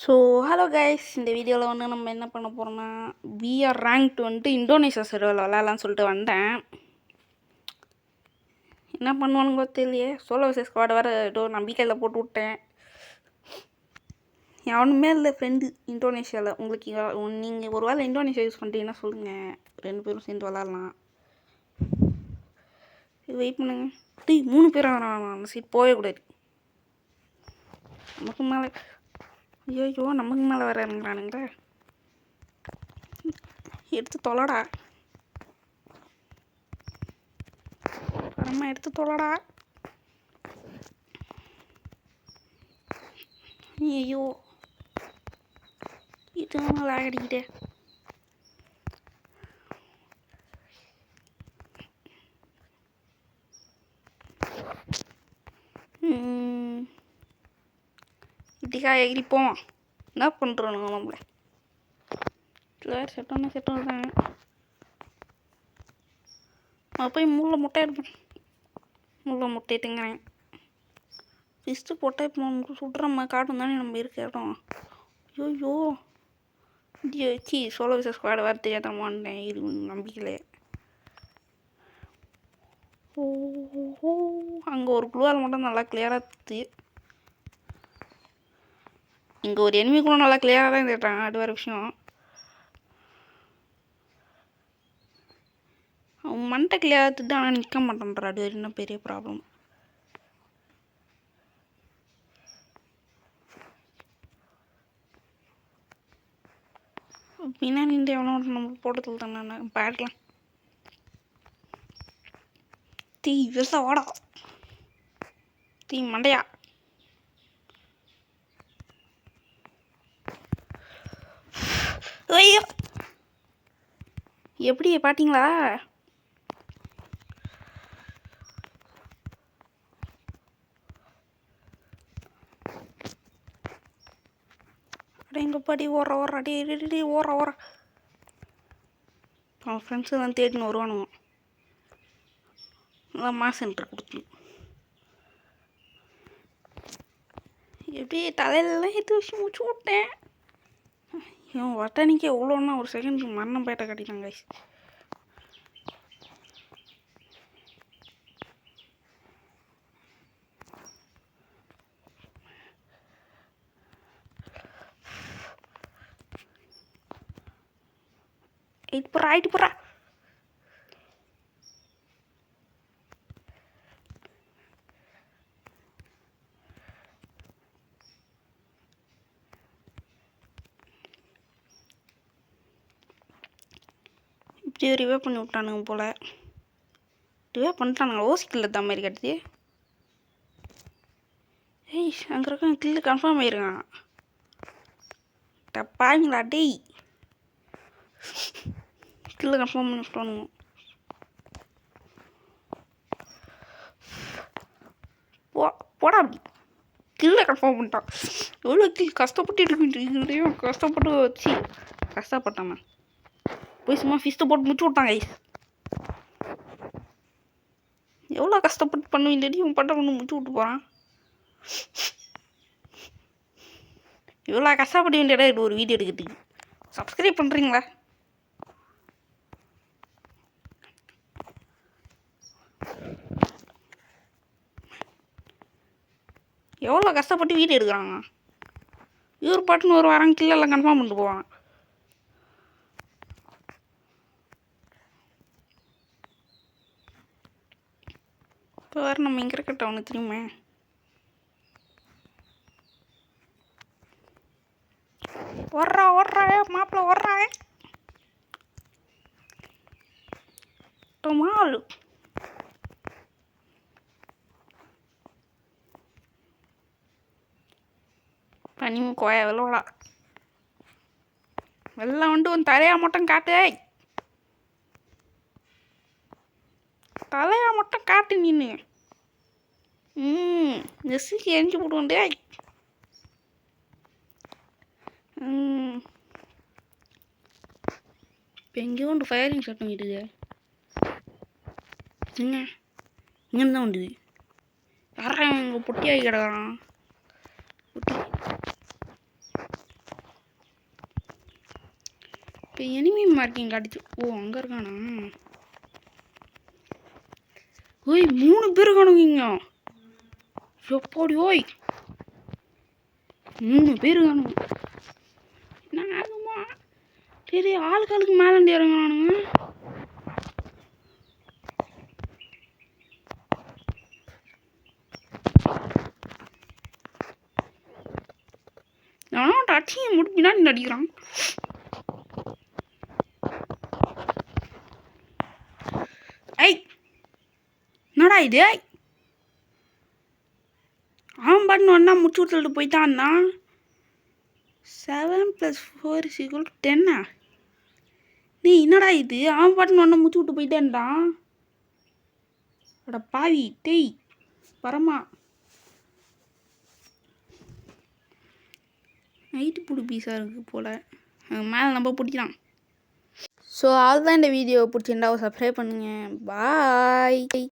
So hello guys, இந்த வீடியோவில் வந்து நம்ம என்ன பண்ண போகிறோம்னா பிஆர் ரேங்க்டு வந்துட்டு இந்தோனேஷியா சர்வரில் விளாட்லான்னு சொல்லிட்டு வந்தேன். என்ன பண்ணுவானுங்களோ தெரியலையே. சோலோ விசஸ் ஸ்குவாட் வேறு ஏதோ நம்பிக்கையில் போட்டு விட்டேன். எவனுமே இல்லை ஃப்ரெண்டு இந்தோனேஷியாவில். உங்களுக்கு நீங்கள் ஒரு வேளை இந்தோனேஷியா யூஸ் பண்ணுறீங்கன்னா சொல்லுங்கள், 2 பேரும் சேர்ந்து விளாட்லாம். வெயிட் பண்ணுங்க. 3 பேரும் அந்த சீட் போகவே கூடாது. நமக்கு மேலே ஐயோ நமக்கு மேலே வேறு இறங்குறானுங்களே. எடுத்து தொலைடா, அம்மா எடுத்து தொலைடா. ஐயோ இது லாக் அடிக்கிட்டே. இப்படிக்கா எகிரிப்போம். என்ன பண்ணுறோம் நம்மள செட்டோன்னு தான். நான் போய் முட்டை எடுப்பேன். முட்டை திங்கிறேன். ஃபிஸ்ட்டு போட்டால் இப்போ நமக்கு சுடுற காட்டும் தானே நம்ம இருக்க இடம். ஐயோ இடியை வச்சு சோலோ விசஸ் ஸ்குவாட் வேறு தெரியாதமாட்டேன். இது நம்பிக்கையிலே. ஓ அங்கே ஒரு குழுவால் மட்டும் நல்லா கிளியராக இருக்குது. இங்கே ஒரு எனிமி கூட நல்லா கிளியராக தான் இருந்துட்டாங்க. அது வேறு விஷயம். அவன் மண்டை கிளியராக எடுத்துட்டு ஆனால் நிற்க மாட்டேன்றான். அது ஒரு இன்னும் பெரிய ப்ராப்ளம். பின்னாடி எவ்வளோ நம்ம போட்டதில் தானே பாடலாம். தீ விச ஓடா தீ மண்டையா. ஐயோ எப்படி பார்த்தீங்களா? எங்கள் பாடி ஓடுற அடி ஓடுற அவன் ஃப்ரெண்ட்ஸு தான் தேடின்னு வருவானுங்க. அதான் மாஸ் சென்டர் கொடுத்து எப்படி தலையிலலாம் எடுத்து வச்சு முடிச்சு விட்டேன். இவன் வட்டனிக்கு எவ்வளோன்னா ஒரு செகண்ட் மரணம் பேட்டை கட்டிட்டாங்க. ஆயிட்டு போறா. இப்படி ரிவே பண்ணி விட்டானுங்க போல். ரிவே பண்ணிட்டானுங்க. ஓசிக்கில் தான் மாதிரி கட்டுது. ஏய் அங்கே இருக்க கில்லு கன்ஃபார்ம் ஆயிருக்கான். தப்பாங்களா டேய். கில்லு கன்ஃபார்ம் பண்ணி விட்டானுங்க. போடா அப்படி. கில்லை கன்ஃபார்ம் பண்ணிட்டான். எவ்வளோ கில் கஷ்டப்பட்டு எடுக்கிட்டு கஷ்டப்பட்டு வச்சு கஷ்டப்பட்டான். போய் சும்மா ஃபிஸ்ட்டு போட்டு முடிச்சு விட்டாங்க. எவ்வளோ கஷ்டப்பட்டு பண்ணுவீங்க இவன் பட்ட ஒன்று முடிச்சு விட்டு போகிறான். இவ்வளோ கஷ்டப்பட வேண்டிய இடம் இது ஒரு வீடியோ எடுக்கிறதுக்கு. சப்ஸ்கிரைப் பண்ணுறீங்களா? எவ்வளோ கஷ்டப்பட்டு வீடியோ எடுக்கிறாங்க. இவர் பாட்டுன்னு ஒரு வாரம் கில்லெல்லாம் கன்ஃபார்ம் பண்ணிட்டு போவாங்க. இப்போ வேறு நம்ம இங்கே இருக்கட்ட அவனுக்கு தெரியுமே. ஓடுறா மாப்பிள்ள ஓடுறா. டொமால் பனி கோயா வெள்ளோடா வெள்ளம் வந்துட்டு உன் தலையா மட்டும் காட்டு. தலையா மட்டும் காட்டு நின்று. நெசுக்கு எரிஞ்சு போடுவோண்டே. இப்போ எங்கேயோ ஒன்று ஃபயரிங் சட்டம் விடுது. இங்கே தான் உண்டுது. யாரா இங்கே பொட்டியாகி கிடக்குறான். பொட்டி எனிமி மார்க்கிங் காட்டுச்சு. ஓ அங்கே இருக்கானா? ஓய் 3 பேர் காணுங்க. எப்பாடி ஓய் 3 பேர் காணுங்க. என்ன ஆகுமா? சரி ஆளுக்கு மேலே இறங்குறானுங்க. ஆனால் அடிச்சிங்க முடி பின்னாடி நடிக்கிறான். ஐய் என்னடா இது? அவன் பண்ணு ஒன்றா முடிச்சு விட்டுட்டு போயிட்டான்னா 7 + 4 = 10. நீ என்னடா இது? அவன் பாட்டுன்னு ஒன்றா முடிச்சு விட்டு போயிட்டேன்டா. அட பாவி டேய் பரமா நைட்டு புடி பீஸாக இருக்குது போல். மேலே நம்ம பிடிக்கலாம். ஸோ அதுதான் இந்த வீடியோ பிடிச்சிருந்தா சப்ஸ்கிரைப் பண்ணுங்கள். பாய்.